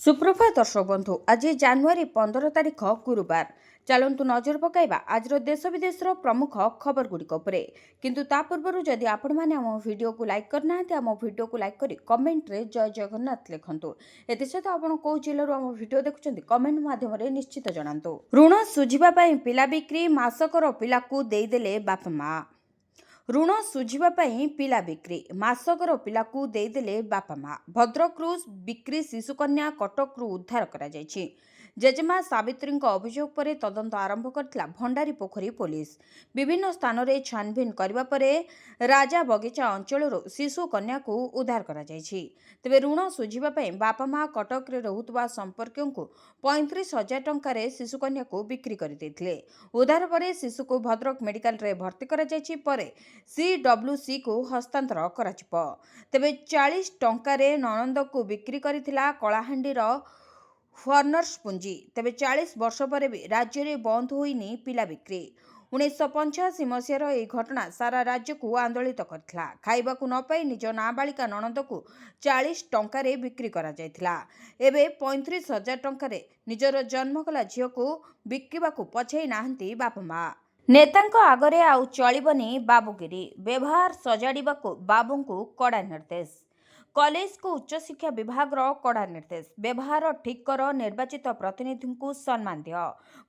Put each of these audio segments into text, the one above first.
सुप्रभात दर्शक बंधु आज जानुरी 15 तारिख गुरुवार चलतु नजर पकाइबा आज देश विदेशर प्रमुख खबर गुड़िक किंतु ता पूर्व जदि आपण मैंने आम वीडियो को लाइक करना आम वीडियो को लाइक करी कमेंट रे जय जगन्नाथ लिखंतु एसत आपण कौ जिलू आम वीडियो देखुं कमेंट माध्यम निश्चित जनातु। ऋण सुझिबा पई पिला बिक्री मासकर पिला को देदेले बापा माँ। ऋण सुझिबा पई पिला बिक्री मासकर पिला को देदेले बापा माँ। भद्रकरू बिक्री शिशुकन्या कटकरू उद्धार करा जायछि। जेजेमा सावित्री अभियोग पर तदंत आरंभ करथिला भंडारी पोखरी पुलिस। विभिन्न स्थान में छानभिन करबा परे राजा बगीचा अंचल शिशु कन्या को उद्धार करा जायछि। तेबे ऋण सुझिबा पई बापा माँ कटक रे रहुतबा संपर्कियों को 35,000 टंकार शिशुकन्या को बिक्री कर देथिले। उद्धार परे शिशु को भद्रक मेडिकल रे भर्ती करा जायछि परे CWC को हस्तांतर कराजिବ। तेबे 40 टंकार ननंद को बिक्री करिथिला कलाहांडीर फर्नर्स पुंजी। तेबे 40 वर्ष पर भी राज्य में बंद होइनी पिला बिक्री। 1985 मसीहार यह घटना सारा राज्य को आंदोलित करथिला। खाइबा को न पाई निज नाबालिका ननंद को 40 टंकार बिक्री करा जायथिला। एबे 35,000 टंकार निजर जन्मकला झियो को बिकिबा को पछाई नाहंती बापा माँ। नेतांको आगरे आउ चलिबनी बाबुगिरी व्यवहार सजाड़िबा को बाबू को कड़ा निर्देश। कॉलेज को उच्च शिक्षा विभाग कड़ा निर्देश। व्यवहार ठीक कर निर्वाचित प्रतिनिधि को सम्मान दियो।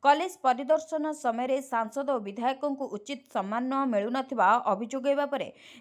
कॉलेज परिदर्शन समय सांसद और विधायकों को उचित सम्मान न मिलुन अभियोग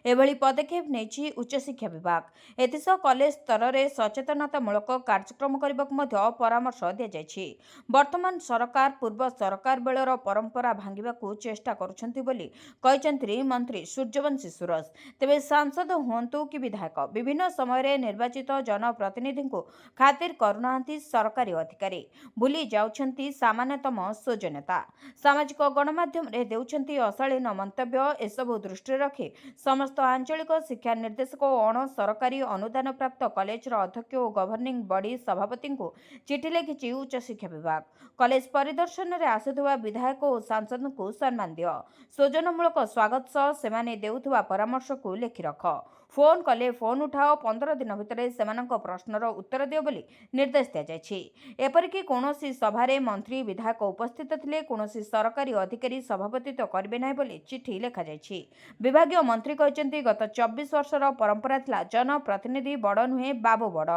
एभली पदक्षेप नहीं उच्च शिक्षा विभाग। एथिसह कॉलेज स्तर में सचेतनतामूलक कार्यक्रम करने परामर्श दि जायछि। वर्तमान सरकार पूर्व सरकार बेलर परंपरा भांगिबा को चेष्टा करुछंती बोली कहिसंती मंत्री सूर्यवंशी सुरज। तेबे सांसद हुंतु कि विधायक विभिन्न समय निर्वाचित जनप्रतिनिधि को खातिर करुनाहांती सरकारी अधिकारी भूली जाउछंती सामान्यतम सोजनेता। सामाजिक गणमाध्यम रे देउछंती अशालीन मंतव्य। एसबू दृष्टि रखी समस्त आंचलिक शिक्षा निर्देशक और अण सरकारी अनुदान प्राप्त कॉलेज अध्यक्ष और गवर्निंग बॉडी सभापति को चिठी लिखिछि उच्च शिक्षा विभाग। कॉलेज परिदर्शन रे आसुथुवा विधायक और सांसद को सम्मान दियो। सोजनमूलक स्वागत सह सेमाने देउथुवा परामर्श को लिखि रख। फोन कले फोन उठाओ 15 दिन भितर सेमानक प्रश्नर उत्तर दियो बोली निर्देश दिया जायछि। एपरिक कौनसी सभारे मंत्री विधायक उपस्थित थिले कौनसी सरकारी अधिकारी सभापतित्व करिबे नाही बोली चिठी लेखा जायछि। विभागीय मंत्री कहचंती गत 24 वर्षर परंपरा थिला जनप्रतिनिधि बड़ नुहे बाबू बड़।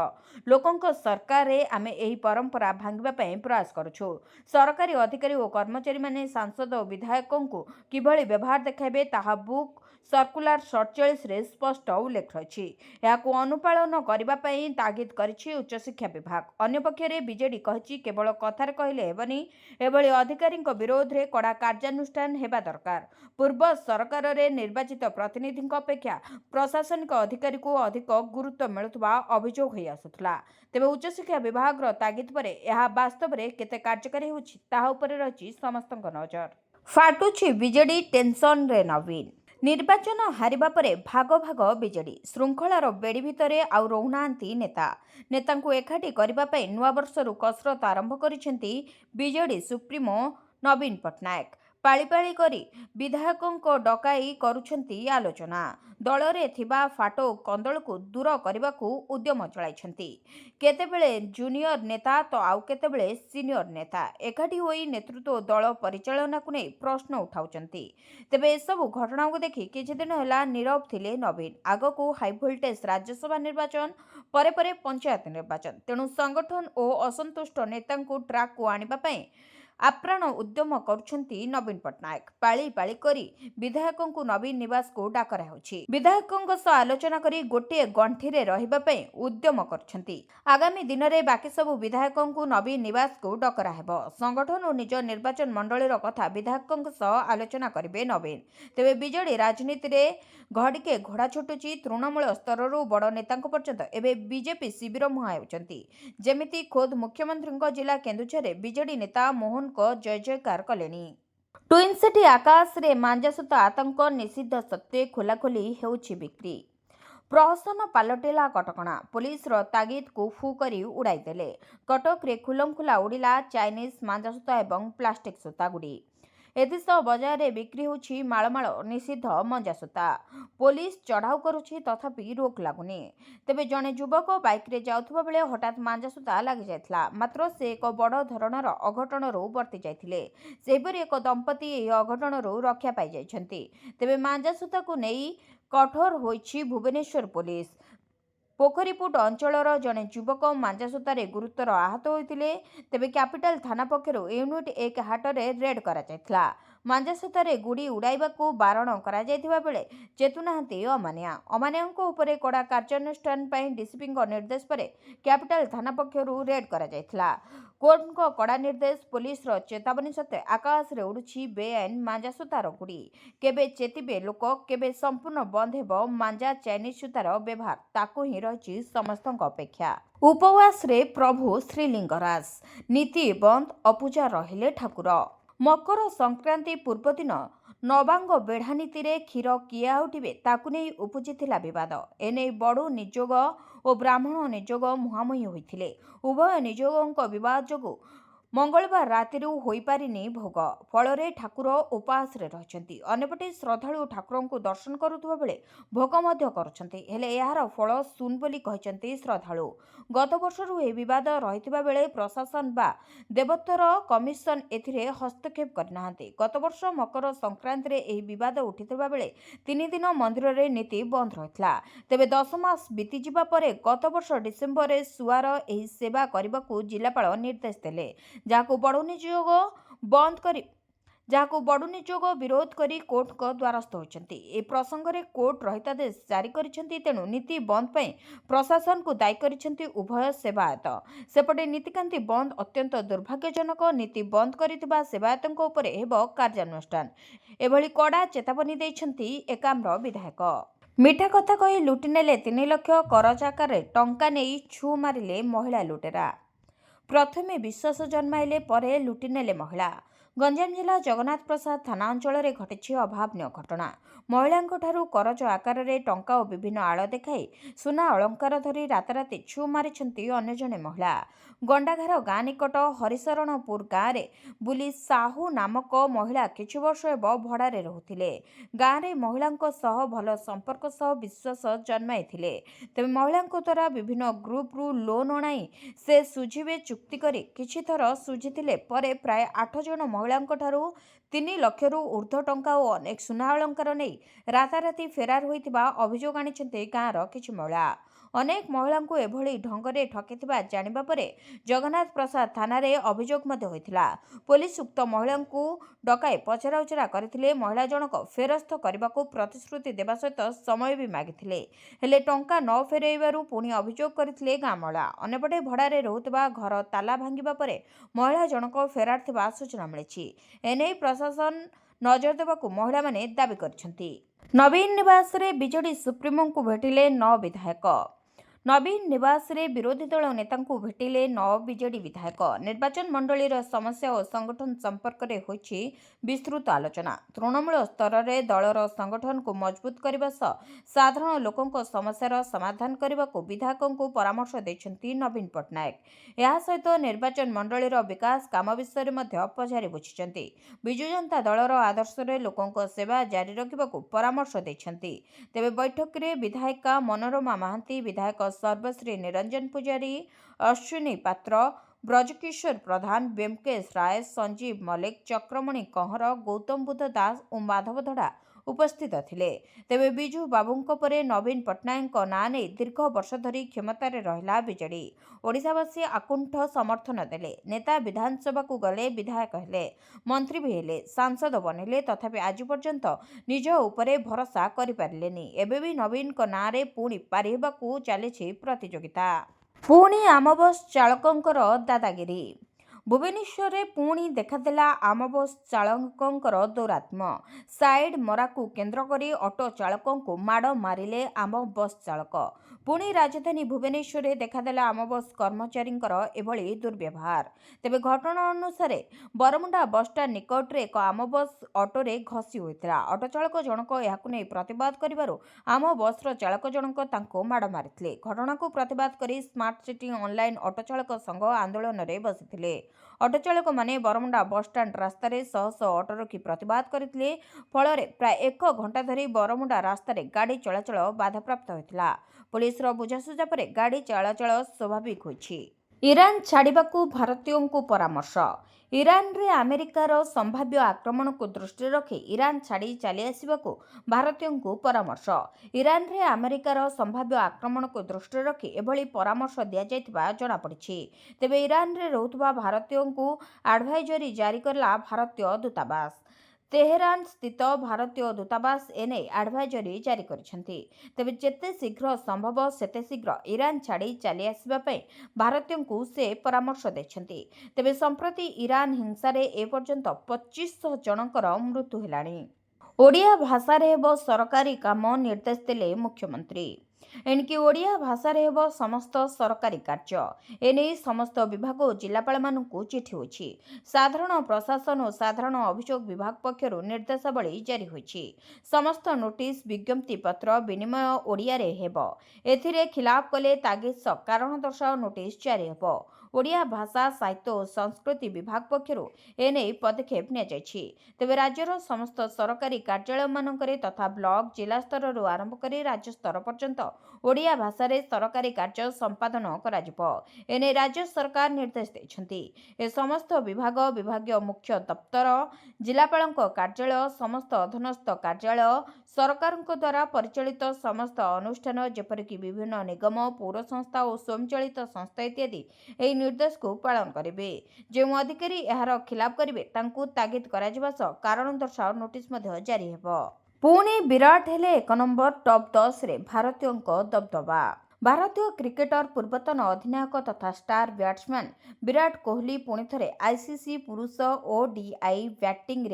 लोकंक सरकार रे आमे एही परंपरा भांगिबा पई प्रयास करूछु। सरकारी अधिकारी और कर्मचारी माने सांसद और विधायकों को किभली व्यवहार देखाइबे ताहा बुक सर्कुलर 47 रे स्पष्ट उल्लेख रही। यहां अनुपालन करने तागिद करिछि उच्च शिक्षा विभाग। अन्यपक्षे बीजेडी कहिछि केवल कथार कहले हेबनी एभली अधिकारी विरोध में कड़ा कार्यानुष्ठान हेबा दरकार। पूर्व सरकार रे निर्वाचित प्रतिनिधि अपेक्षा प्रशासनिक अधिकारी को अधिक गुरुत्व मिलुवा अभियोग होई आसुथला। तेबे उच्च शिक्षा विभाग तागिद पर यह वास्तव में केते कार्यकारी होछि ताहा उपरे रहिछि समस्तक नजर। फाटुछि बीजेडी टेंशन रे नवीन। निर्वाचन हारिबा परे भाग भाग बीजेडी श्रृंखलार बेड़ी भितरे आउ रहुनांती नेता। नेतांकु एकाठी करबा पई नुआ वर्षरु कसरत आरंभ करिसेंती बीजेडी सुप्रीमो नवीन पटनायक। पाळीपाळी करी विधायकों डकाई करुछंती आलोचना। दलरे थिबा फाटो कंदल को दूर करने को उद्यम चलाइछंती। केतेबेले जूनियर नेता तो आउ केतेबेले सीनियर नेता एकाठी होई नेतृत्व दल परिचालना को नहीं प्रश्न उठाउछंती। तेबे एसबू घटना को देखि किछि दिन होला नीरव थिले नवीन। आग को हाई वोल्टेज राज्यसभा निर्वाचन परे परे पंचायत निर्वाचन तेणु संगठन और असंतुष्ट नेता को ट्राक को आनिबा पई आप्राण उद्यम करुछंती नवीन पटनायक। पाळी पाळी करी विधायकों को नवीन निवास को डाकरा होछि। विधायकों सह आलोचना करी गोटे गंठी रे रहिबा पई उद्यम करुछंती। आगामी दिन रे बाकी सब विधायकों को नवीन निवास को डकरा हेबो। संगठन और निज निर्वाचन मंडलीर कथा विधायकों सह आलोचना करिवे नवीन। तेबे बीजेडी राजनीति रे घड़िके घोड़ा छुटुची। तृणमूल स्तर बड़ नेता पर्यंत एबे बीजेपी शिविर मुहाउछंती। जेमिति खोद मुख्यमंत्री जिला केन्दुझर बीजेडी नेता मोहन को जय जयकार कलेनी। ट्विन सिटी आकाश रे मांजासूत आतंक निषिद्ध सत्वे खोलाखोली हेउछि बिक्री। प्रहसन पालटिला कटकणा। पुलिस तागिद को फू करी उड़ाई देले। कटक रे खुलम खुला उड़िला चाइनीज मांजासूत एवं प्लास्टिक सूता गुड़ी। ଏଥିସହ ବଜାରରେ ବିକ୍ରି ହେଉଛି ମାଳମାଳ ନିଷିଦ୍ଧ ମଞ୍ଜାସୂତା। ପୋଲିସ ଚଢ଼ାଉ କରୁଛି ତଥାପି ରୋକ ଲାଗୁନି। ତେବେ ଜଣେ ଯୁବକ ବାଇକ୍ରେ ଯାଉଥିବା ବେଳେ ହଠାତ୍ ମାଞ୍ଜାସୂତା ଲାଗିଯାଇଥିଲା। ମାତ୍ର ସେ ଏକ ବଡ଼ ଧରଣର ଅଘଟଣରୁ ବର୍ତ୍ତି ଯାଇଥିଲେ। ସେହିପରି ଏକ ଦମ୍ପତି ଏହି ଅଘଟଣରୁ ରକ୍ଷା ପାଇଯାଇଛନ୍ତି। ତେବେ ମାଞ୍ଜାସୂତାକୁ ନେଇ କଠୋର ହୋଇଛି ଭୁବନେଶ୍ୱର ପୋଲିସ। ପୋଖରୀପୁଟ ଅଞ୍ଚଳର ଜଣେ ଯୁବକ ମାଞ୍ଜାସୂତାରେ ଗୁରୁତର ଆହତ ହୋଇଥିଲେ। ତେବେ କ୍ୟାପିଟାଲ ଥାନା ପକ୍ଷରୁ ୟୁନିଟ୍ 1 ହାଟରେ ରେଡ୍ କରାଯାଇଥିଲା। ମାଞ୍ଜାସୂତାରେ ଗୁଡ଼ି ଉଡ଼ାଇବାକୁ ବାରଣ କରାଯାଇଥିବା ବେଳେ ଚେତୁନାହାନ୍ତି ଅମାନିଆ। ଅମାନିଆଙ୍କ ଉପରେ କଡ଼ା କାର୍ଯ୍ୟାନୁଷ୍ଠାନ ପାଇଁ ଡିସିପିଙ୍କ ନିର୍ଦ୍ଦେଶ ପରେ କ୍ୟାପିଟାଲ ଥାନା ପକ୍ଷରୁ ରେଡ୍ କରାଯାଇଥିଲା। କୋର୍ଟଙ୍କ କଡ଼ା ନିର୍ଦ୍ଦେଶ, ପୋଲିସର ଚେତାବନୀ ସତ୍ତ୍ୱେ ଆକାଶରେ ଉଡୁଛି ବେଆଇନ ମାଞ୍ଜାସୂତାର ଗୁଡ଼ି। କେବେ ଚେତିବେ ଲୋକ, କେବେ ସମ୍ପୂର୍ଣ୍ଣ ବନ୍ଦ ହେବ ମାଞ୍ଜା ଚାଇନିଜ୍ ସୂତାର ବ୍ୟବହାର, ତାକୁ ହିଁ ରହିଛି ସମସ୍ତଙ୍କ ଅପେକ୍ଷା। ଉପବାସରେ ପ୍ରଭୁ ଶ୍ରୀଲିଙ୍ଗରାଜ, ନୀତି ବନ୍ଦ, ଅପୂଜା ରହିଲେ ଠାକୁର। ମକର ସଂକ୍ରାନ୍ତି ପୂର୍ବଦିନ ନବାଙ୍ଗ ବେଢ଼ା ନୀତିରେ କ୍ଷୀର କିଏ ଆଉଟିବେ ତାକୁ ନେଇ ଉପୁଜିଥିଲା ବିବାଦ। ଏନେଇ ବଡ଼ୁ ନିଯୋଗ ଓ ବ୍ରାହ୍ମଣ ନିଯୋଗ ମୁହାଁମୁହିଁ ହୋଇଥିଲେ। ଉଭୟ ନିଯୋଗଙ୍କ ବିବାଦ ଯୋଗୁଁ ମଙ୍ଗଳବାର ରାତିରୁ ହୋଇପାରିନି ଭୋଗ। ଫଳରେ ଠାକୁର ଉପାସରେ ରହିଛନ୍ତି। ଅନ୍ୟପଟେ ଶ୍ରଦ୍ଧାଳୁ ଠାକୁରଙ୍କୁ ଦର୍ଶନ କରୁଥିବା ବେଳେ ଭୋଗ ମଧ୍ୟ କରୁଛନ୍ତି। ହେଲେ ଏହାର ଫଳ ଶୂନ୍ ବୋଲି କହିଛନ୍ତି ଶ୍ରଦ୍ଧାଳୁ। ଗତ ବର୍ଷରୁ ଏହି ବିବାଦ ରହିଥିବା ବେଳେ ପ୍ରଶାସନ ବା ଦେବୋତ୍ତର କମିଶନ ଏଥିରେ ହସ୍ତକ୍ଷେପ କରିନାହାନ୍ତି। ଗତବର୍ଷ ମକର ସଂକ୍ରାନ୍ତିରେ ଏହି ବିବାଦ ଉଠିଥିବା ବେଳେ 3 ଦିନ ମନ୍ଦିରରେ ନୀତି ବନ୍ଦ ରହିଥିଲା। ତେବେ 10 ମାସ ବିତିଯିବା ପରେ ଗତବର୍ଷ ଡିସେମ୍ବରରେ ସୁଆର ଏହି ସେବା କରିବାକୁ ଜିଲ୍ଲାପାଳ ନିର୍ଦ୍ଦେଶ ଦେଲେ, ଯାହାକୁ ବଡ଼ୁ ନିଯୋଗ ବିରୋଧ କରି କୋର୍ଟଙ୍କ ଦ୍ୱାରସ୍ଥ ହୋଇଛନ୍ତି। ଏ ପ୍ରସଙ୍ଗରେ କୋର୍ଟ ରହିତାଦେଶ ଜାରି କରିଛନ୍ତି। ତେଣୁ ନୀତି ବନ୍ଦ ପାଇଁ ପ୍ରଶାସନକୁ ଦାୟୀ କରିଛନ୍ତି ଉଭୟ ସେବାୟତ। ସେପଟେ ନୀତିକାନ୍ତି ବନ୍ଦ ଅତ୍ୟନ୍ତ ଦୁର୍ଭାଗ୍ୟଜନକ। ନୀତି ବନ୍ଦ କରିଥିବା ସେବାୟତଙ୍କ ଉପରେ ହେବ କାର୍ଯ୍ୟାନୁଷ୍ଠାନ, ଏଭଳି କଡ଼ା ଚେତାବନୀ ଦେଇଛନ୍ତି ଏକାମ୍ର ବିଧାୟକ। ମିଠା କଥା କହି ଲୁଟିନେଲେ 3 ଲକ୍ଷ, କରଜ ଆକାରରେ ଟଙ୍କା ନେଇ ଛୁ ମାରିଲେ ମହିଳା ଲୁଟେରା। ପ୍ରଥମେ ବିଶ୍ୱାସ ଜନ୍ମାଇଲେ, ପରେ ଲୁଟିନେଲେ ମହିଳା। ଗଞ୍ଜାମ ଜିଲ୍ଲା ଜଗନ୍ନାଥ ପ୍ରସାଦ ଥାନା ଅଞ୍ଚଳରେ ଘଟିଛି ଅଭାବନୀୟ ଘଟଣା। ମହିଳାଙ୍କଠାରୁ କରଜ ଆକାରରେ ଟଙ୍କା ଓ ବିଭିନ୍ନ ଆଳ ଦେଖାଇ ସୁନା ଅଳଙ୍କାର ଧରି ରାତାରାତି ଛୁ ମାରିଛନ୍ତି ଅନ୍ୟ ଜଣେ ମହିଳା। ଗଣ୍ଡାଘାର ଗାଁ ନିକଟ ହରିଶରଣପୁର ଗାଁରେ ବୁଲି ସାହୁ ନାମକ ମହିଳା କିଛି ବର୍ଷ ହେବ ଭଡ଼ାରେ ରହୁଥିଲେ। ଗାଁରେ ମହିଳାଙ୍କ ସହ ଭଲ ସମ୍ପର୍କ ସହ ବିଶ୍ୱାସ ଜନ୍ମାଇଥିଲେ। ତେବେ ମହିଳାଙ୍କ ଦ୍ୱାରା ବିଭିନ୍ନ ଗ୍ରୁପରୁ ଲୋନ୍ ଅଣାଇ ସେ ସୁଝିବେ ଚୁକ୍ତି କରି କିଛି ଥର ସୁଝିଥିଲେ। ପରେ ପ୍ରାୟ 8 ଜଣ ମହିଳାଙ୍କଠାରୁ 3 ଲକ୍ଷରୁ ଉର୍ଦ୍ଧ୍ୱ ଟଙ୍କା ଓ ଅନେକ ସୁନା ଅଳଙ୍କାର ନେଇ ରାତାରାତି ଫେରାର ହୋଇଥିବା ଅଭିଯୋଗ ଆଣିଛନ୍ତି ଗାଁର କିଛି ମହିଳା। ଅନେକ ମହିଳାଙ୍କୁ ଏଭଳି ଢଙ୍ଗରେ ଠକିଥିବା ଜାଣିବା ପରେ ଜଗନ୍ନାଥ ପ୍ରସାଦ ଥାନାରେ ଅଭିଯୋଗ ମଧ୍ୟ ହୋଇଥିଲା। ପୋଲିସ ଉକ୍ତ ମହିଳାଙ୍କୁ ଡକାଇ ପଚରାଉଚରା କରିଥିଲେ। ମହିଳା ଜଣକ ଫେରସ୍ତ କରିବାକୁ ପ୍ରତିଶ୍ରୁତି ଦେବା ସହିତ ସମୟ ବି ମାଗିଥିଲେ। ହେଲେ ଟଙ୍କା ନ ଫେରାଇବାରୁ ପୁଣି ଅଭିଯୋଗ କରିଥିଲେ ଗାଁ ମହିଳା। ଅନ୍ୟପଟେ ଭଡ଼ାରେ ରହୁଥିବା ଘର ତାଲା ଭାଙ୍ଗିବା ପରେ ମହିଳା ଜଣକ ଫେରାର ଥିବା ସୂଚନା ମିଳିଛି। ଏନେଇ ପ୍ରଶାସନ ନଜର ଦେବାକୁ ମହିଳାମାନେ ଦାବି କରିଛନ୍ତି। ନବୀନ ନିବାସରେ ବିଜେଡି ସୁପ୍ରିମୋଙ୍କୁ ଭେଟିଲେ 9 ବିଧାୟକ। ନବୀନ ନିବାସରେ ବିରୋଧୀ ଦଳ ନେତାଙ୍କୁ ଭେଟିଲେ 9 ବିଜେଡି ବିଧାୟକ। ନିର୍ବାଚନ ମଣ୍ଡଳୀର ସମସ୍ୟା ଓ ସଂଗଠନ ସମ୍ପର୍କରେ ହୋଇଛି ବିସ୍ତୃତ ଆଲୋଚନା। ତୃଣମୂଳ ସ୍ତରରେ ଦଳର ସଂଗଠନକୁ ମଜବୁତ କରିବା ସହ ସାଧାରଣ ଲୋକଙ୍କ ସମସ୍ୟାର ସମାଧାନ କରିବାକୁ ବିଧାୟକଙ୍କୁ ପରାମର୍ଶ ଦେଇଛନ୍ତି ନବୀନ ପଟ୍ଟନାୟକ। ଏହା ସହିତ ନିର୍ବାଚନ ମଣ୍ଡଳୀର ବିକାଶ କାମ ବିଷୟରେ ମଧ୍ୟ ପଚାରି ବୁଝିଛନ୍ତି। ବିଜୁ ଜନତା ଦଳର ଆଦର୍ଶରେ ଲୋକଙ୍କ ସେବା ଜାରି ରଖିବାକୁ ପରାମର୍ଶ ଦେଇଛନ୍ତି। ତେବେ ବୈଠକରେ ବିଧାୟିକା ମନୋରମା ମହାନ୍ତି, ବିଧାୟକ ସର୍ବଶ୍ରୀ ନିରଞ୍ଜନ ପୂଜାରୀ, ଅଶ୍ୱିନୀ ପାତ୍ର, ବ୍ରଜକିଶୋର ପ୍ରଧାନ, ବ୍ୟୋମକେଶ ରାୟ, ସଞ୍ଜୀବ ମଲ୍ଲିକ, ଚକ୍ରମଣି କହଁର, ଗୌତମ ବୁଦ୍ଧ ଦାସ ଓ ମାଧବ ଧଡ଼ା ଉପସ୍ଥିତ ଥିଲେ। ତେବେ ବିଜୁ ବାବୁଙ୍କ ପରେ ନବୀନ ପଟ୍ଟନାୟକଙ୍କ ନାଁ ନେଇ ଦୀର୍ଘ ବର୍ଷ ଧରି କ୍ଷମତାରେ ରହିଲା ବିଜେଡି। ଓଡ଼ିଶାବାସୀ ଆକୁଣ୍ଠ ସମର୍ଥନ ଦେଲେ। ନେତା ବିଧାନସଭାକୁ ଗଲେ, ବିଧାୟକ ହେଲେ, ମନ୍ତ୍ରୀ ବି ହେଲେ, ସାଂସଦ ବନିଲେ, ତଥାପି ଆଜି ପର୍ଯ୍ୟନ୍ତ ନିଜ ଉପରେ ଭରସା କରିପାରିଲେନି। ଏବେ ବି ନବୀନଙ୍କ ନାଁରେ ପୁଣି ପାରି ହେବାକୁ ଚାଲିଛି ପ୍ରତିଯୋଗିତା। ପୁଣି ଆମ ବସ୍ ଚାଳକଙ୍କର ଦାଦାଗିରି। ଭୁବନେଶ୍ୱରରେ ପୁଣି ଦେଖାଦେଲା ଆମ ବସ୍ ଚାଳକଙ୍କର ଦୌରାତ୍ମ୍ୟ। ସାଇଡ୍ ମରାକୁ କେନ୍ଦ୍ର କରି ଅଟୋ ଚାଳକଙ୍କୁ ମାଡ଼ ମାରିଲେ ଆମ ବସ୍ ଚାଳକ। पुणी राजधानी भुवनेश्वर देखादेला आम बस कर्मचारी एभली दुर्व्यवहार। तेबे घटना अनुसार बरमुंडा बसस्टाण्ड निकट में एक आम बस अटोरे घसी होता। अटो चालक जनक यह प्रतिवाद करिबारु आम बसर चालक जनक तांको माड़ मारिथिले। घटना को प्रतिवाद करी स्मार्ट सिटी ऑनलाइन अटो चालक संघ आंदोलन में बसिथिले। अटो चालक माने बरमुंडा बसस्टाण्ड रास्तार शह शह अटो रखी प्रतिवाद करथिले। फल प्राय 1 घंटा धरी बरमुंडा रास्तार गाड़ी चलाचल बाधाप्राप्त होता। पुलिसर बुझासुझा पर गाड़ी चलाचल स्वाभाविक होइछि। इरान छाड़िबाकू भारतीयों को परामर्श। इरान रे अमेरिकार संभाव्य आक्रमण को दृष्टि रखी इरान छाड़ी चली आसवाकू भारतीयों को परामर्श। इरान रे अमेरिकार संभाव्य आक्रमण को दृष्टि रखी एभली परामर्श दिया जायतिबा जणा पड़िछि। तेबे इरान रे रहुतबा भारतीयों को एडवाइजरी जारी करला भारतीय दूतावास। तेहरान स्थित भारतीय दूतावास एने एडवाइजरी जारी करिसेंति। तेबे जेते शीघ्र संभव सेते शीघ्र ईरान छाड़ी चली आसिबा पई भारतीयों को से परामर्श दैछंति। तेबे संप्रति ईरान हिंसारे ए पर्यंत 2500 जनकर मृत्यु हेलाणी। ओडिया भाषा रे हेबो सरकारी काम निर्देश देले मुख्यमंत्री। एणिकी ओडिया भाषा रे हेबो समस्त सरकारी कार्य। एने समस्त विभाग और जिलापाल मानकु चिठी होछि। साधारण प्रशासन और साधारण अभियोग विभाग पक्षरु निर्देशावली जारी होछि। समस्त नोटिस विज्ञप्ति पत्र विनिमय ओडिया रे हेबो। एथिरे खिलाफ कले तागिद कारण दर्शाओ नोटिस जारी हेबो। ओडिया भाषा साहित्य और संस्कृति विभाग पक्षरु एने पदक्षेप निया जायछि। तेबे राज्यर समस्त सरकारी कार्यालय मानकरे तथा ब्लॉक जिला स्तर रु आरंभ करी राज्य स्तर पर्यंत ओडिया भाषा रे सरकारी कार्य संपादन कराजिबो। एने राज्य सरकार निर्देश दैछंती। ए समस्त विभाग विभागीय मुख्य दप्तर जिलापालक कार्यालय समस्त अधीनस्थ कार्यालय सरकारक द्वारा परिचालित समस्त अनुष्ठान जेपरिक विभिन्न निगम पौर संस्था और स्वयंचालित संस्था इत्यादि एही निर्देश को पालन करेंगे। जो अधिकारी यार खिलाफ करेंगे तांकु तागिद कराजिबा सह कारण दर्शाओ नोटिस मध्य जारी हेबो। पुणी विराट हेले 1 नंबर टॉप 10 रे भारतीयों दबदबा। भारतीय क्रिकेटर पूर्वतन अधिनायक तथा स्टार बैट्समैन विराट कोहली पुणी थरे आईसीसी पुरुष ओडीआई बैटिंग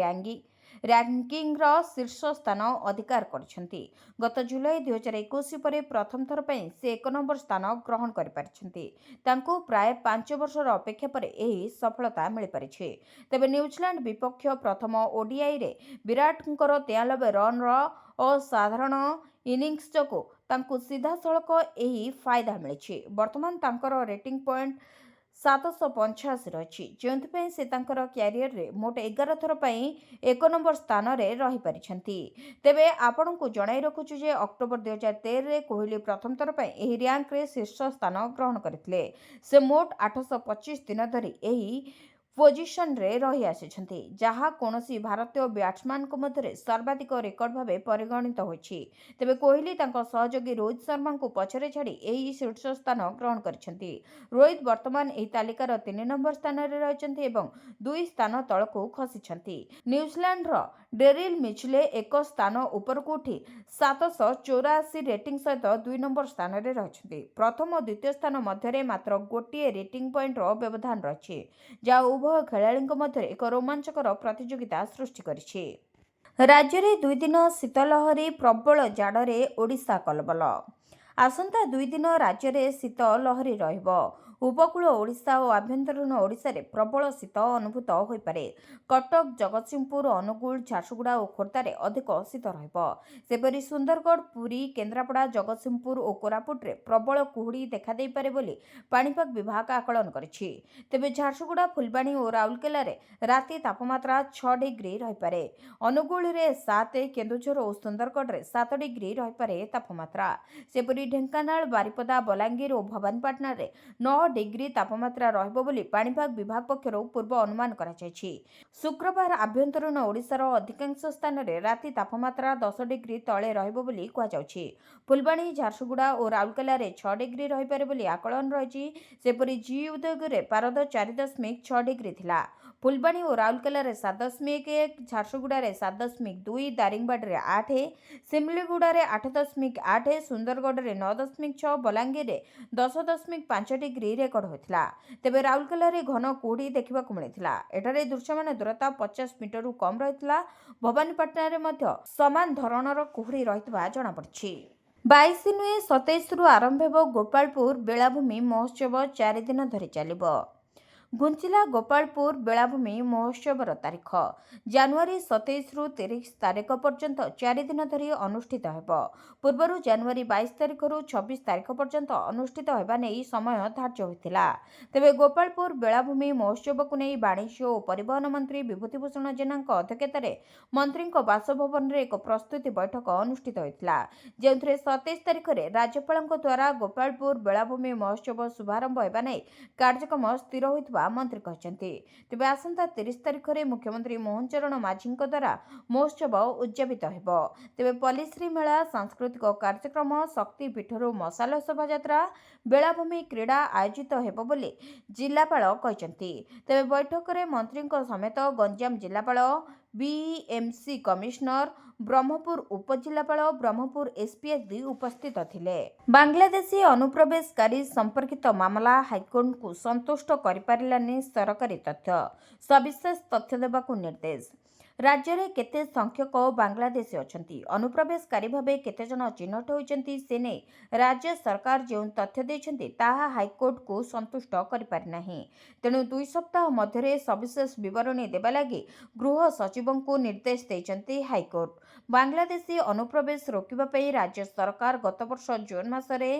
रैंकिंग शीर्ष स्थान अधिकार करछंती। गत जुलाई 2021 पर प्रथम थर पर से 1 नंबर स्थान ग्रहण करिपारिछंती। तांको प्राय 5 वर्षर अपेक्षा पर एही सफलता मिल पारिछे। तेबे न्यूजीलैंड विपक्ष प्रथम ओडीआई रे विराटंकर 93 रन असाधारण इनिंग्स जोगु तांको सीधा सड़क एही फायदा मिलिछि। वर्तमान तांकर रेटिंग पॉइंट 785 रही जो से तांकर क्यारियर रे मोट 11 थर पर 1 नंबर स्थान रे रही पारिछंती। तेबे आपन को जणाई रखुछु जे अक्टोबर 2013 रे कोहली प्रथम थर पर एही रैंक रे शीर्ष स्थान ग्रहण करथिले। से मोट 825 दिन धरी एही पोजिशन रे रही आसिछंती जहा कोनोसी भारतीय बैट्समैन को मध्य सर्वाधिक रेकर्ड भाव परिगणित होछि। तेबे कोहली तांको सहयोगी रोहित शर्मा को पछरे छाड़ी एही शीर्ष स्थान ग्रहण करछंती। रोहित वर्तमान एही तालिकार 3 नंबर स्थान रे रहछंती एवं 2 स्थान तळको खसिछंती। न्यूजीलैंड रो डेरिल मिचले 1 स्थान ऊपर को उठी 784 रेटिंग सहित 2 नंबर स्थान रे रहछंती। प्रथम और द्वितीय स्थान मध्य मात्र गोटे रेटिंग पॉइंट रो व्यवधान रछि जा उभय खेलाड़ी मध्य एक रोमांचकर प्रतियोगिता सृष्टि करिछि। राज्य में 2 दिन शीतलहरी प्रबल जाड़े ओडिशा कलबल। आसंता 2 दिन राज्य में शीतलहरी रहिबो। उपकूल ओडिशा और आभ्यंतरीण ओडिशा रे प्रबल शीत अनुभूत हो पारे। कटक जगतसिंहपुर अनुगुल झारसुगुड़ा और खोर्धा रे अधिक शीत रहिबो। सेपरि सुंदरगढ़ पुरी केन्द्रापड़ा जगतसिंहपुर और कोरापुट रे प्रबल कुहुड़ी देखा देई पारे बोली पाणीपाग विभाग आकलन करिछि। तेबे झारसुगुड़ा फुलबाणी और राउरकेला रे राति तापमात्रा 6 डिग्री रहि पारे। अनुगुल रे 7 केन्दुझर और सुंदरगढ़ रे 7 डिग्री रहि पारे तापमात्रा। सेपरि ढेंकानाल बारिपदा बलांगीर और भवानीपाटना रे 9 डिग्री तापमात्रा रहिबो बोली पाणीपाग विभाग पक्षरु पूर्व अनुमान करा जायछि। शुक्रवार आभ्यंतरीण ओडिशार अधिकांश स्थान रे राति तापमात्रा 10 डिग्री तळे रहिबो बोली कुहा जाउछि। फुलबाणी झारसुगुड़ा और राउरकेला रे 6 डिग्री रहि पारे बोली आकलन रहिछि। सेपरि जी उदयगिरी रे पारद 4.6 डिग्री थिला। फुलबाणी और राउरकेला रे 7.1, झारसुगुड़ा रे 7.2, दारिंगबाड़ी रे 8, सिमलीगुड़ा रे 8.8, सुंदरगढ़ रे 9.6, बलांगीर रे 10.5 डिग्री रेकर्ड होइथिला। तेबे राउरकेला रे घन कुहुड़ी देखिबा को मिलिथिला। एटारे दृश्यमान दूरता 50 मीटर रु कम रहिथिला। भवानीपाटना रे मध्य समान धरणर कुहुड़ी रहितबा जणा पड़छि। 22 ନୁହେଁ 27ରୁ ଆରମ୍ଭ ହେବ ଗୋପାଳପୁର ବେଳାଭୂମି ମହୋତ୍ସବ 4 ଦିନ ଧରି ଚାଲିବ। ଘୁଞ୍ଚିଲା ଗୋପାଳପୁର ବେଳାଭୂମି ମହୋତ୍ସବର ତାରିଖ। ଜାନୁଆରୀ 27ରୁ 30 ତାରିଖ ପର୍ଯ୍ୟନ୍ତ 4 ଦିନ ଧରି ଅନୁଷ୍ଠିତ ହେବ। ପୂର୍ବରୁ ଜାନୁଆରୀ 22 ତାରିଖରୁ 26 ତାରିଖ ପର୍ଯ୍ୟନ୍ତ ଅନୁଷ୍ଠିତ ହେବା ନେଇ ସମୟ ଧାର୍ଯ୍ୟ ହୋଇଥିଲା। ତେବେ ଗୋପାଳପୁର ବେଳାଭୂମି ମହୋତ୍ସବକୁ ନେଇ ବାଣିଜ୍ୟ ଓ ପରିବହନ ମନ୍ତ୍ରୀ ବିଭୂତିଭୂଷଣ ଜେନାଙ୍କ ଅଧ୍ୟକ୍ଷତାରେ ମନ୍ତ୍ରୀଙ୍କ ବାସଭବନରେ ଏକ ପ୍ରସ୍ତୁତି ବୈଠକ ଅନୁଷ୍ଠିତ ହୋଇଥିଲା, ଯେଉଁଥିରେ 27 ତାରିଖରେ ରାଜ୍ୟପାଳଙ୍କ ଦ୍ୱାରା ଗୋପାଳପୁର ବେଳାଭୂମି ମହୋତ୍ସବ ଶୁଭାରମ୍ଭ ହେବା ନେଇ କାର୍ଯ୍ୟକ୍ରମ ସ୍ଥିର ହୋଇଥିବା ମନ୍ତ୍ରୀ କହିଛନ୍ତି। ତେବେ ଆସନ୍ତା 30 ତାରିଖରେ ମୁଖ୍ୟମନ୍ତ୍ରୀ ମୋହନ ଚରଣ ମାଝୀଙ୍କ ଦ୍ୱାରା ମହୋତ୍ସବ ଉଦ୍ଯାପିତ ହେବ। ତେବେ ପଲ୍ଲିଶ୍ରୀ ମେଳା, ସାଂସ୍କୃତିକ କାର୍ଯ୍ୟକ୍ରମ, ଶକ୍ତି ପୀଠରୁ ମଶାଲ ଶୋଭାଯାତ୍ରା, ବେଳାଭୂମି କ୍ରୀଡ଼ା ଆୟୋଜିତ ହେବ ବୋଲି ଜିଲ୍ଲାପାଳ କହିଛନ୍ତି। ତେବେ ବୈଠକରେ ମନ୍ତ୍ରୀଙ୍କ ସମେତ ଗଞ୍ଜାମ ଜିଲ୍ଲାପାଳ, ବିଏମ୍ସି କମିଶନର, ବ୍ରହ୍ମପୁର ଉପଜିଲ୍ଲାପାଳ, ବ୍ରହ୍ମପୁର ଏସ୍ପି ଆଦି ଉପସ୍ଥିତ ଥିଲେ। ବାଂଲାଦେଶୀ ଅନୁପ୍ରବେଶକାରୀ ସମ୍ପର୍କିତ ମାମଲା ହାଇକୋର୍ଟଙ୍କୁ ସନ୍ତୁଷ୍ଟ କରିପାରିଲାନି ସରକାରୀ ତଥ୍ୟ, ସବିଶେଷ ତଥ୍ୟ ଦେବାକୁ ନିର୍ଦ୍ଦେଶ। ରାଜ୍ୟରେ କେତେ ସଂଖ୍ୟକ ବାଂଲାଦେଶୀ ଅଛନ୍ତି, ଅନୁପ୍ରବେଶକାରୀ ଭାବେ କେତେଜଣ ଚିହ୍ନଟ ହୋଇଛନ୍ତି, ସେ ନେଇ ରାଜ୍ୟ ସରକାର ଯେଉଁ ତଥ୍ୟ ଦେଇଛନ୍ତି ତାହା ହାଇକୋର୍ଟକୁ ସନ୍ତୁଷ୍ଟ କରିପାରିନାହିଁ। ତେଣୁ 2 ସପ୍ତାହ ମଧ୍ୟରେ ସବିଶେଷ ବିବରଣୀ ଦେବା ଲାଗି ଗୃହ ସଚିବଙ୍କୁ ନିର୍ଦ୍ଦେଶ ଦେଇଛନ୍ତି ହାଇକୋର୍ଟ। ବାଂଲାଦେଶୀ ଅନୁପ୍ରବେଶ ରୋକିବା ପାଇଁ ରାଜ୍ୟ ସରକାର ଗତବର୍ଷ ଜୁନ୍ ମାସରେ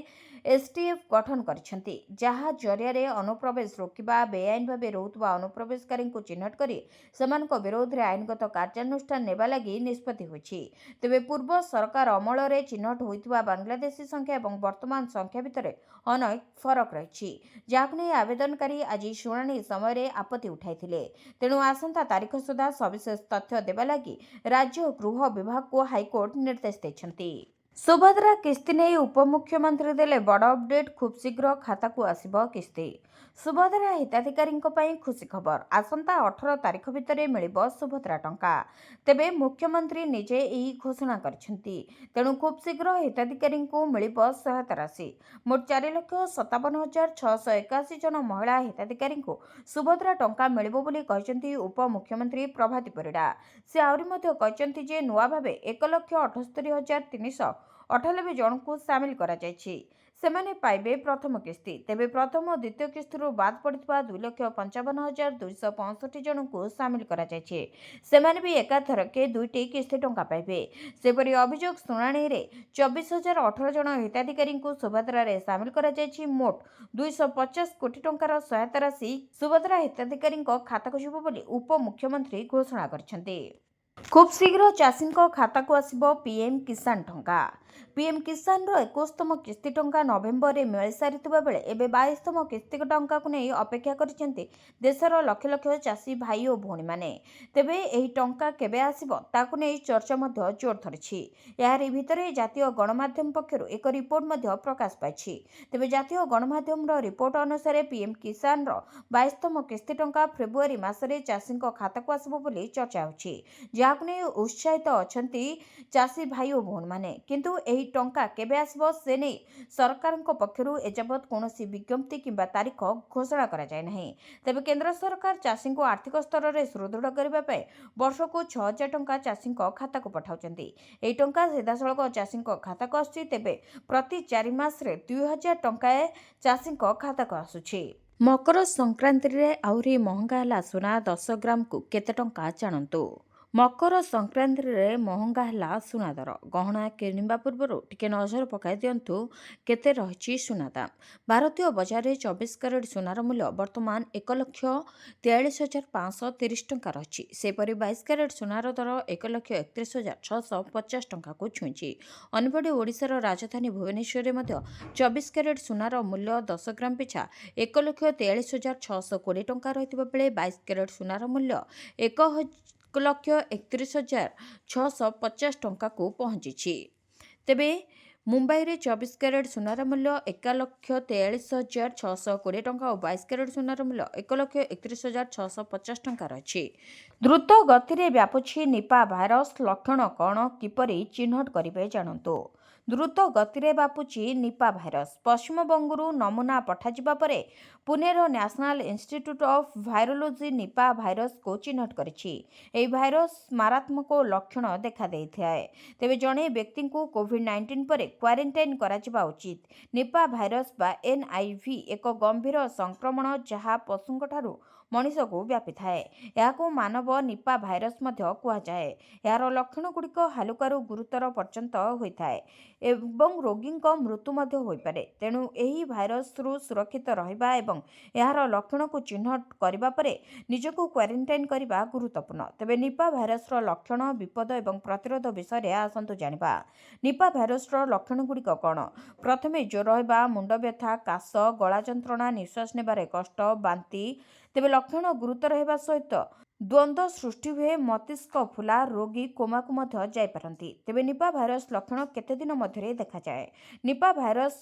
ଏସ୍ଟିଏଫ୍ ଗଠନ କରିଛନ୍ତି, ଯାହା ଜରିଆରେ ଅନୁପ୍ରବେଶ ରୋକିବା, ବେଆଇନ ଭାବେ ରହୁଥିବା ଅନୁପ୍ରବେଶକାରୀଙ୍କୁ ଚିହ୍ନଟ କରି ସେମାନଙ୍କ ବିରୋଧରେ ଆଇନଗତ କାର୍ଯ୍ୟାନୁଷ୍ଠାନ ନେବା ଲାଗି ନିଷ୍ପତ୍ତି ହୋଇଛି। ତେବେ ପୂର୍ବ ସରକାର ଅମଳରେ ଚିହ୍ନଟ ହୋଇଥିବା ବାଂଲାଦେଶୀ ସଂଖ୍ୟା ଏବଂ ବର୍ତ୍ତମାନ ସଂଖ୍ୟା ଭିତରେ ଅନେକ ଫରକ ରହିଛି, ଯାହାକୁ ନେଇ ଆବେଦନକାରୀ ଆଜି ଶୁଣାଣି ସମୟରେ ଆପତ୍ତି ଉଠାଇଥିଲେ। ତେଣୁ ଆସନ୍ତା ତାରିଖ ସୁଦ୍ଧା ସବିଶେଷ ତଥ୍ୟ ଦେବା ଲାଗି ରାଜ୍ୟ ଗୃହ ବିଭାଗକୁ ହାଇକୋର୍ଟ ନିର୍ଦ୍ଦେଶ ଦେଇଛନ୍ତି। ସୁଭଦ୍ରା କିସ୍ତି ନେଇ ଉପମୁଖ୍ୟମନ୍ତ୍ରୀ ଦେଲେ ବଡ଼ ଅପଡେଟ୍, ଖୁବ୍ ଶୀଘ୍ର ଖାତାକୁ ଆସିବ କିସ୍ତି। ସୁଭଦ୍ରା ହିତାଧିକାରୀଙ୍କ ପାଇଁ ଖୁସି ଖବର, ଆସନ୍ତା 18 ତାରିଖ ଭିତରେ ମିଳିବ ସୁଭଦ୍ରା ଟଙ୍କା। ତେବେ ମୁଖ୍ୟମନ୍ତ୍ରୀ ନିଜେ ଏହି ଘୋଷଣା କରିଛନ୍ତି। ତେଣୁ ଖୁବ୍ ଶୀଘ୍ର ହିତାଧିକାରୀଙ୍କୁ ମିଳିବ ସହାୟତା ରାଶି। ମୋଟ 4,57,681 ଜଣ ମହିଳା ହିତାଧିକାରୀଙ୍କୁ ସୁଭଦ୍ରା ଟଙ୍କା ମିଳିବ ବୋଲି କହିଛନ୍ତି ଉପମୁଖ୍ୟମନ୍ତ୍ରୀ ପ୍ରଭାତୀ ପରିଡ଼ା। ସେ ଆହୁରି ମଧ୍ୟ କହିଛନ୍ତି ଯେ ନୂଆ ଭାବେ 1,78,398 ଜଣଙ୍କୁ ସାମିଲ କରାଯାଇଛି। ସେମାନେ ପାଇବେ ପ୍ରଥମ କିସ୍ତି। ତେବେ ପ୍ରଥମ ଓ ଦ୍ୱିତୀୟ କିସ୍ତିରୁ ବାଦ୍ ପଡ଼ିଥିବା 2,55,265 ଜଣଙ୍କୁ ସାମିଲ କରାଯାଇଛି। ସେମାନେ ବି ଏକାଥରକେ 2ଟି କିସ୍ତି ଟଙ୍କା ପାଇବେ। ସେପରି ଅଭିଯୋଗ ଶୁଣାଣିରେ 24,018 ଜଣ ହିତାଧିକାରୀଙ୍କୁ ସୁଭଦ୍ରାରେ ସାମିଲ କରାଯାଇଛି। ମୋଟ 250 କୋଟି ଟଙ୍କାର ସହାୟତା ରାଶି ସୁଭଦ୍ରା ହିତାଧିକାରୀଙ୍କ ଖାତାକୁ ଯିବ ବୋଲି ଉପମୁଖ୍ୟମନ୍ତ୍ରୀ ଘୋଷଣା କରିଛନ୍ତି। ଖୁବ୍ ଶୀଘ୍ର ଚାଷୀଙ୍କ ଖାତାକୁ ଆସିବ ପିଏମ୍ କିଷାନ ଟଙ୍କା। ପିଏମ୍ କିଷାନର 21ତମ କିସ୍ତି ଟଙ୍କା ନଭେମ୍ବରରେ ମିଳିସାରିଥିବା ବେଳେ ଏବେ 22ତମ କିସ୍ତି ଟଙ୍କାକୁ ନେଇ ଅପେକ୍ଷା କରିଛନ୍ତି ଦେଶର ଲକ୍ଷ ଲକ୍ଷ ଚାଷୀ ଭାଇ ଓ ଭଉଣୀମାନେ। ତେବେ ଏହି ଟଙ୍କା କେବେ ଆସିବ ତାକୁ ନେଇ ଚର୍ଚ୍ଚା ମଧ୍ୟ ଜୋର ଧରିଛି। ଏହାରି ଭିତରେ ଜାତୀୟ ଗଣମାଧ୍ୟମ ପକ୍ଷରୁ ଏକ ରିପୋର୍ଟ ମଧ୍ୟ ପ୍ରକାଶ ପାଇଛି। ତେବେ ଜାତୀୟ ଗଣମାଧ୍ୟମର ରିପୋର୍ଟ ଅନୁସାରେ ପିଏମ୍ କିଷାନର 22ତମ କିସ୍ତି ଟଙ୍କା ଫେବୃଆରୀ ମାସରେ ଚାଷୀଙ୍କ ଖାତାକୁ ଆସିବ ବୋଲି ଚର୍ଚ୍ଚା ହେଉଛି, ଯାହାକୁ ନେଇ ଉତ୍ସାହିତ ଅଛନ୍ତି ଚାଷୀ ଭାଇ ଓ ଭଉଣୀମାନେ। କିନ୍ତୁ ଏହି ଟଙ୍କା କେବେ ଆସିବ ସେ ନେଇ ସରକାରଙ୍କ ପକ୍ଷରୁ ଏଯାବତ୍ କୌଣସି ବିଜ୍ଞପ୍ତି କିମ୍ବା ତାରିଖ ଘୋଷଣା କରାଯାଇ ନାହିଁ। ତେବେ କେନ୍ଦ୍ର ସରକାର ଚାଷୀଙ୍କୁ ଆର୍ଥିକ ସ୍ତରରେ ସୁଦୃଢ଼ କରିବା ପାଇଁ ବର୍ଷକୁ 6,000 ଟଙ୍କା ଚାଷୀଙ୍କ ଖାତାକୁ ପଠାଉଛନ୍ତି। ଏହି ଟଙ୍କା ସିଧାସଳଖ ଚାଷୀଙ୍କ ଖାତାକୁ ଆସୁଛି। ତେବେ ପ୍ରତି 4 ମାସରେ 2,000 ଟଙ୍କାଏ ଚାଷୀଙ୍କ ଖାତାକୁ ଆସୁଛି। ମକର ସଂକ୍ରାନ୍ତିରେ ଆହୁରି ମହଙ୍ଗା ହେଲା ସୁନା। 10 ଗ୍ରାମକୁ କେତେ ଟଙ୍କା ଜାଣନ୍ତୁ। ମକର ସଂକ୍ରାନ୍ତିରେ ମହଙ୍ଗା ହେଲା ସୁନା ଦର। ଗହଣା କିଣିବା ପୂର୍ବରୁ ଟିକେ ନଜର ପକାଇ ଦିଅନ୍ତୁ କେତେ ରହିଛି ସୁନା ଦାମ। ଭାରତୀୟ ବଜାରରେ 24 କ୍ୟାରେଟ୍ ସୁନାର ମୂଲ୍ୟ ବର୍ତ୍ତମାନ 1,43,530 ଟଙ୍କା ରହିଛି। ସେହିପରି 22 କ୍ୟାରେଟ୍ ସୁନାର ଦର 1,31,650 ଟଙ୍କାକୁ ଛୁଇଁଛି। ଅନ୍ୟପଟେ ଓଡ଼ିଶାର ରାଜଧାନୀ ଭୁବନେଶ୍ୱରରେ ମଧ୍ୟ 24 କ୍ୟାରେଟ୍ ସୁନାର ମୂଲ୍ୟ 10 ଗ୍ରାମ ପିଛା 1,43,620 ଟଙ୍କା ରହିଥିବା ବେଳେ 22 କ୍ୟାରେଟ୍ ସୁନାର ମୂଲ୍ୟ 1,31,650 ଟଙ୍କାକୁ ପହଞ୍ଚିଛି। ତେବେ ମୁମ୍ବାଇରେ 24 କ୍ୟାରେଟ୍ ସୁନାର ମୂଲ୍ୟ 1,43,620 ଟଙ୍କା ଓ 22 କ୍ୟାରେଟ୍ ସୁନାର ମୂଲ୍ୟ 1,31,650 ଟଙ୍କା ରହିଛି। ଦ୍ରୁତ ଗତିରେ ବ୍ୟାପୁଛି ନିପା ଭାଇରସ୍, ଲକ୍ଷଣ କ'ଣ, କିପରି ଚିହ୍ନଟ କରିବେ ଜାଣନ୍ତୁ। ଦ୍ରୁତ ଗତିରେ ବ୍ୟାପୁଛି ନିପା ଭାଇରସ୍। ପଶ୍ଚିମବଙ୍ଗରୁ ନମୁନା ପଠାଯିବା ପରେ पुणेर national institute of virology Nipah virus को चिन्हट करिछि। एही भाइरस मारात्मक लक्षण देखा देइथाय। तेबे जणे व्यक्ति को कोविड-19 पर क्वारंटाइन कराजिबा उचित। निपा भाइरस बा एनआईवी एक गंभीर संक्रमण जहाँ पशुंठारू मनीष को व्यापी थाए। यह मानव निपा भाइरस मध्य कुहाଯାଏ। यार लक्षण गुड़िक हालुकारु गुरुतर पर्यंत होता है एवं रोगी मृत्यु मध्य होई पारे। तेणु एही भाइरस रु सुरक्षित रहिबा एवं यार लक्षण को चिन्हट करिबा परे निजको क्वारंटाइन करिबा गुरुत्वपूर्ण। तेबे निपा भाइरस रो लक्षण विपद एवं प्रतिरोध विषय रे आसंतु जानिबा। निपा भाइरस रो लक्षण गुड़िक कौन? प्रथमे ज्वर होइबा, मुंड व्यथा, काश, गला जंत्रणा, निश्वास नेबारे कष्ट, बांती। तेबे लक्षण गुरुतर हेबा सहित द्वंद्व सृष्टि हुए, मस्तिष्क फुला, रोगी कोमा को मध्य जाई पारंती। तेबे निपा भाइरस लक्षण केते दिन मध्यरे देखा जाए? निपा भाइरस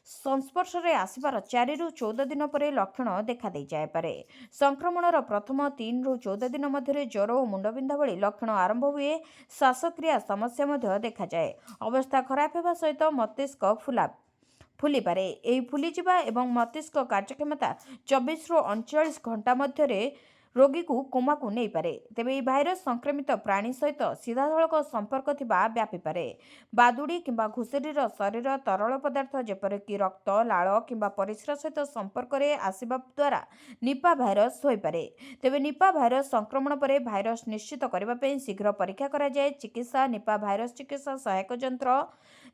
संस्पर्श रे आसिबार 4 रु 14 दिन पर लक्षण देखा दे जाए पारे। संक्रमणर प्रथम 3 रु 14 दिन मध्यरे ज्वर और मुंडबिंधा भली लक्षण आरंभ हुए। श्वासक्रिया समस्या मध्य देखा जाए। अवस्था खराब हेबा सहित मस्तिष्क फुली पारे। एही फुली जिबा एवं मस्तिष्क कार्यक्षमता 24 रु 39 घंटा मध्यरे रोगी को कोमा को नहीं पारे। तेबे यह भाइरस संक्रमित प्राणी सहित सीधासलख संपर्क थिबा व्यापी पारे। बादुड़ी किंबा घुसुरीर शरीर तरल पदार्थ जेपरिक रक्त, लाळ किंबा परिस्रा सहित संपर्क रे आसिबा द्वारा निपा भाइरस होई पारे। तेबे निपा भाइरस संक्रमण पर भाइरस निश्चित करबा पई शीघ्र परीक्षा करा जाए। चिकित्सा निपा भाइरस चिकित्सा सहायक यंत्र।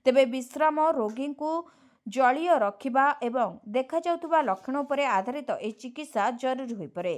तेबे विश्राम, रोगी को जलीय रखिबा एवं देखा जाउथुबा लक्षण उपरे आधारित ए चिकित्सा जरूरी होई परे।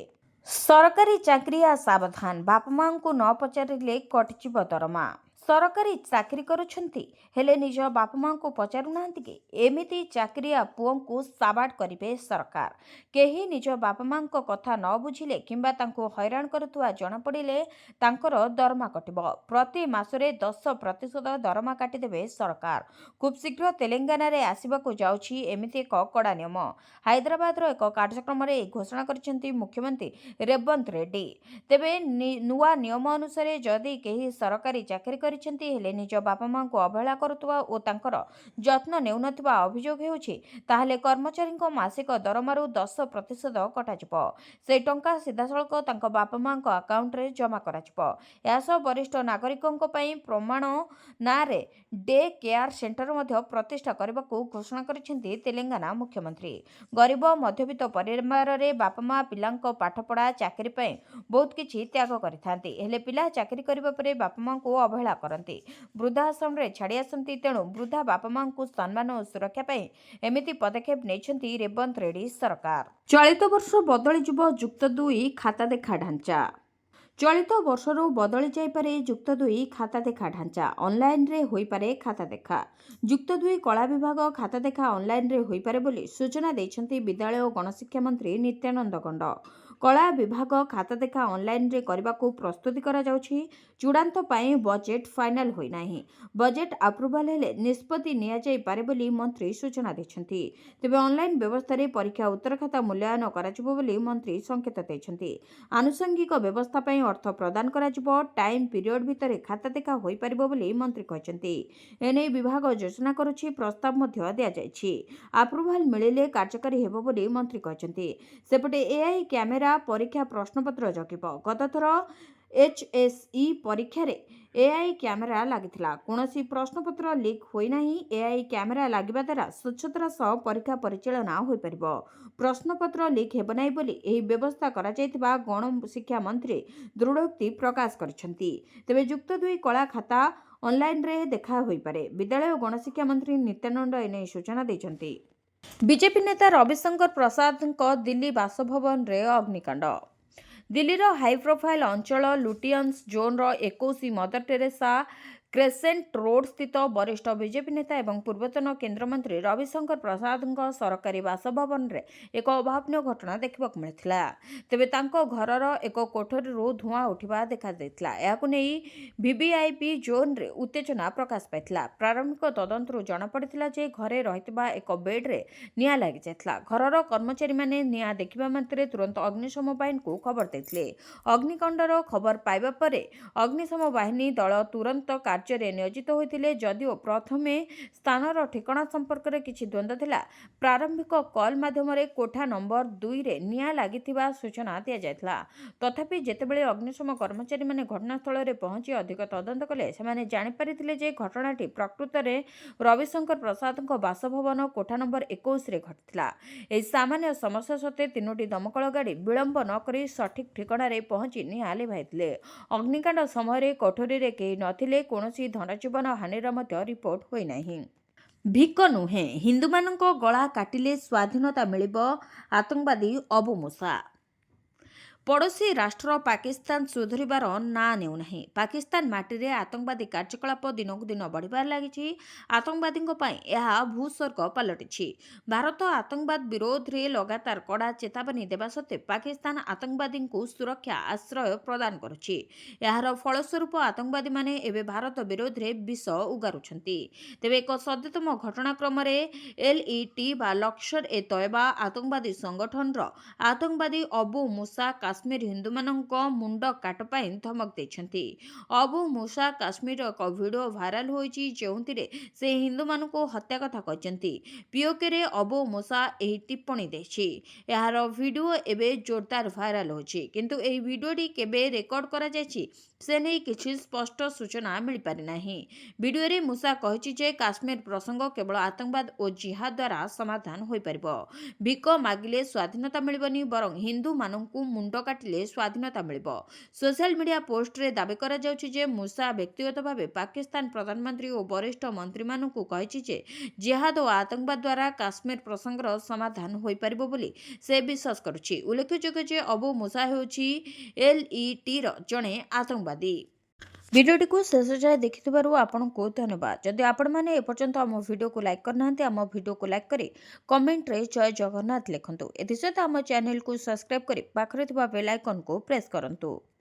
सरकारी चाकरिया सावधान, बाप मां को न पचारिले कटिजिब दरमा। सरकारी चाकरी करुछंती हेले निज बाप मां को पचारु नाहंती कि? एमिति चाकरिया पुओं को साबाड करिवे सरकार। केही निज बाप मां को कथा न बुझिले किंबा तांको हैरान करुथुआ जणा पड़िले तांकर दरमा कटिब। प्रति मासरे 10% दरमा काटी देबे सरकार। खूब शीघ्र तेलंगाना रे आसिबाकु जाउछि एमिति एक कड़ा नियम। हैदराबाद रो एक कार्यक्रम रे घोषणा करिसेंती मुख्यमंत्री रेवंत रेड्डी। तेबे नुआ नियम अनुसार जदि केही सरकारी चाकरी करिसेंती हेले निज बापा मां को अवहेला करुथुआ ओ तांकर जत्न नेउनथुआ अभियोग हेउछि ताहले कर्मचारी मासिक दरमारू 10% कटाजिब। से टंका सीधासलख तांको बापा मां को अकाउंट रे जमा कराजिब। यासह वरिष्ठ नागरिकों पई प्रमाण ना रे डे केयर सेंटर मध्य प्रतिष्ठा करबाकू घोषणा करिसेंती तेलंगाना मुख्यमंत्री। गरीब मध्यवित्त परिवार रे बापा मां पिलांको पाठपढ़ा चाकरी पई बहुत किछि त्याग करिथांती हेले पिला चाकरी करिबा परे बापा मां को अवहेला करती, वृद्धाश्रम रे छाड़ी आसती। तेणु वृद्धा बापा मां को सम्मान और सुरक्षा पाई एमिति पदक्षेप नेइछंती रेवंत रेड्डी सरकार। चलित वर्ष बदली जिवो जुक्त 2 खाता देखा ढांचा। चलित वर्षरू बदली जाइपारे जुक्त 2 खाता देखा ढांचा। ऑनलाइन रे होई पारे खाता देखा। जुक्त 2 कला विभाग खाता देखा ऑनलाइन रे होई पारे बोली सूचना देइछंती विद्यालय और गणशिक्षा मंत्री नित्यानंद गंड। कला विभाग खाता देखा ऑनलाइन रे करबाकू प्रस्तुति करा जाउछि। चूड़ांत पाई बजेट फाइनल होई नाही। बजेट अप्रूवल हेले निष्पत्ति निया जाई पारे बोली मंत्री सूचना देछंती। तेबे ऑनलाइन व्यवस्था रे परीक्षा उत्तर खाता मूल्यांकन कराजिबो बोली मंत्री संकेत देछंती। आनुषंगिक व्यवस्था पाई अर्थ प्रदान कराजिबो। टाइम पीरियड भितरे खाता देखा होई पारिबो बोली मंत्री कहचंती। एने विभाग योजना करुछि, प्रस्ताव मध्य दिया जायछि। अप्रूवल मिलिले कार्यकारी हेबो बोली मंत्री कहचंती। सेपटे एआई कैमेरा परीक्षा प्रश्नपत्र जगिब। गतथर एचएसई परीक्षा रे एआई कैमेरा लागिथिला। कोनोसी प्रश्नपत्र लीक होई नाही। एआई कैमेरा लागिबा द्वारा स्वच्छतार सह परीक्षा परिचालना होई परिबो। प्रश्नपत्र लीक हेब नाही बोली एही व्यवस्था करा जायतिबा गण शिक्षा मंत्री दृढ़ोक्ति प्रकाश करछंती। तेबे जुक्त 2 कला खाता ऑनलाइन रे देखा होई पारे। विद्यालय और गणशिक्षा मंत्री नित्यानंद एने सूचना दैछंती। बीजेपी नेता रविशंकर प्रसाद दिल्ली बासभवन रे अग्निकांड। दिल्लीर हाई प्रोफाइल अंचल Lutyens zone 21 mother Teresa crescent road स्थित वरिष्ठ बीजेपी नेता एवं पूर्वतन केन्द्रमंत्री रविशंकर प्रसाद सरकारी बासभवन रे एक अभावनीय घटना देखा मिलता। तेबे तांको घरर एक कोठरी धुआं उठा देखा याकु नै वीवीआईपी जोन रे उत्तेजना प्रकाश पाइथिला। प्रारंभिक तदंतरु जना पड़िथिला जे घरे रहितबा एक बेड रे निया लागि जायथिला। घरर कर्मचारी माने निया देखिबा मात्रे तुरंत अग्निशम बाहिनी को खबर दैथिले। अग्निकांडर खबर पाइबा परे अग्निशम बाहिनी दल तुरंत କାର୍ଯ୍ୟରେ ନିୟୋଜିତ ହୋଇଥିଲେ। ଯଦିଓ ପ୍ରଥମେ ସ୍ଥାନର ଠିକଣା ସମ୍ପର୍କରେ କିଛି ଦ୍ୱନ୍ଦ୍ୱ ଥିଲା, ପ୍ରାରମ୍ଭିକ କଲ୍ ମାଧ୍ୟମରେ କୋଠା ନମ୍ବର 2ରେ ନିଆଁ ଲାଗିଥିବା ସୂଚନା ଦିଆଯାଇଥିଲା। ତଥାପି ଯେତେବେଳେ ଅଗ୍ନିଶମ କର୍ମଚାରୀମାନେ ଘଟଣାସ୍ଥଳରେ ପହଞ୍ଚି ଅଧିକ ତଦନ୍ତ କଲେ, ସେମାନେ ଜାଣିପାରିଥିଲେ ଯେ ଘଟଣାଟି ପ୍ରକୃତରେ ରବିଶଙ୍କର ପ୍ରସାଦଙ୍କ ବାସଭବନ କୋଠା ନମ୍ବର 21ରେ ଘଟିଥିଲା। ଏହି ସାମାନ୍ୟ ସମସ୍ୟା ସତ୍ତ୍ୱେ 3ଟି ଦମକଳ ଗାଡ଼ି ବିଳମ୍ବ ନ କରି ସଠିକ୍ ଠିକଣାରେ ପହଞ୍ଚି ନିଆଁ ଲିଭାଇଥିଲେ। ଅଗ୍ନିକାଣ୍ଡ ସମୟରେ କୋଠରୀରେ କେହି ନଥିଲେ। କୌଣସି ଧନଜୀବନ ହାନିର ମଧ୍ୟ ରିପୋର୍ଟ ହୋଇନାହିଁ। ଭିକ ନୁହେଁ, ହିନ୍ଦୁମାନଙ୍କ ଗଳା କାଟିଲେ ସ୍ୱାଧୀନତା ମିଳିବ, ଆତଙ୍କବାଦୀ ଅବୁ ମୁସା। ପଡ଼ୋଶୀ ରାଷ୍ଟ୍ର ପାକିସ୍ତାନ ସୁଧୁରିବାର ନାଁ ନେଉନାହିଁ। ପାକିସ୍ତାନ ମାଟିରେ ଆତଙ୍କବାଦୀ କାର୍ଯ୍ୟକଳାପ ଦିନକୁ ଦିନ ବଢ଼ିବାରେ ଲାଗିଛି। ଆତଙ୍କବାଦୀଙ୍କ ପାଇଁ ଏହା ଭୂସ୍ୱର୍ଗ ପାଲଟିଛି। ଭାରତ ଆତଙ୍କବାଦ ବିରୋଧରେ ଲଗାତାର କଡ଼ା ଚେତାବନୀ ଦେବା ସତ୍ତ୍ୱେ ପାକିସ୍ତାନ ଆତଙ୍କବାଦୀଙ୍କୁ ସୁରକ୍ଷା ଆଶ୍ରୟ ପ୍ରଦାନ କରୁଛି। ଏହାର ଫଳସ୍ୱରୂପ ଆତଙ୍କବାଦୀମାନେ ଏବେ ଭାରତ ବିରୋଧରେ ବିଷ ଉଗାରୁଛନ୍ତି। ତେବେ ଏକ ସଦ୍ୟତମ ଘଟଣାକ୍ରମରେ LET ବା ଲସ୍କର-ଏ-ତୟବା ଆତଙ୍କବାଦୀ ସଂଗଠନର ଆତଙ୍କବାଦୀ ଅବୁ ମୁସା କାଶ୍ମୀର ହିନ୍ଦୁମାନଙ୍କ ମୁଣ୍ଡ କାଟ ପାଇଁ ଧମକ ଦେଇଛନ୍ତି। ଅବୁ ମୁସା କାଶ୍ମୀରର ଏକ ଭିଡ଼ିଓ ଭାଇରାଲ ହୋଇଛି, ଯେଉଁଥିରେ ସେ ହିନ୍ଦୁମାନଙ୍କୁ ହତ୍ୟା କଥା କହିଛନ୍ତି। POKରେ ଅବୁ ମୁସା ଏହି ଟିପ୍ପଣୀ ଦେଇଛି। ଏହାର ଭିଡ଼ିଓ ଏବେ ଜୋରଦାର ଭାଇରାଲ ହୋଇଛି, କିନ୍ତୁ ଏହି ଭିଡ଼ିଓଟି କେବେ ରେକର୍ଡ କରାଯାଇଛି ସେ ନେଇ କିଛି ସ୍ପଷ୍ଟ ସୂଚନା ମିଳିପାରିନାହିଁ। ଭିଡ଼ିଓରେ ମୁସା କହିଛି ଯେ କାଶ୍ମୀର ପ୍ରସଙ୍ଗ କେବଳ ଆତଙ୍କବାଦ ଓ ଜିହାଦ ଦ୍ୱାରା ସମାଧାନ ହୋଇପାରିବ। ଭିକ ମାଗିଲେ ସ୍ୱାଧୀନତା ମିଳିବନି, ବରଂ ହିନ୍ଦୁମାନଙ୍କୁ ମୁଣ୍ଡ କାଟିଲେ ସ୍ୱାଧୀନତା ମିଳିବ। ସୋସିଆଲ ମିଡିଆ ପୋଷ୍ଟରେ ଦାବି କରାଯାଉଛି ଯେ ମୁସା ବ୍ୟକ୍ତିଗତ ଭାବେ ପାକିସ୍ତାନ ପ୍ରଧାନମନ୍ତ୍ରୀ ଓ ବରିଷ୍ଠ ମନ୍ତ୍ରୀମାନଙ୍କୁ କହିଛି ଯେ ଜିହାଦ ଓ ଆତଙ୍କବାଦ ଦ୍ୱାରା କାଶ୍ମୀର ପ୍ରସଙ୍ଗର ସମାଧାନ ହୋଇପାରିବ ବୋଲି ସେ ବିଶ୍ୱାସ କରୁଛି। ଉଲ୍ଲେଖଯୋଗ୍ୟ ଯେ ଅବୁ ମୁସା ହେଉଛି LETର ଜଣେ ଆତଙ୍କବାଦୀ। ଭିଡ଼ିଓଟିକୁ ଶେଷ ଯାଏ ଦେଖିଥିବାରୁ ଆପଣଙ୍କୁ ଧନ୍ୟବାଦ। ଯଦି ଆପଣମାନେ ଏପର୍ଯ୍ୟନ୍ତ ଆମ ଭିଡ଼ିଓକୁ ଲାଇକ୍ କରିନାହାନ୍ତି, ଆମ ଭିଡ଼ିଓକୁ ଲାଇକ୍ କରି କମେଣ୍ଟରେ ଜୟ ଜଗନ୍ନାଥ ଲେଖନ୍ତୁ। ଏଥିସହିତ ଆମ ଚ୍ୟାନେଲକୁ ସବସ୍କ୍ରାଇବ୍ କରି ପାଖରେ ଥିବା ବେଲ୍ ଆଇକନକୁ ପ୍ରେସ୍ କରନ୍ତୁ।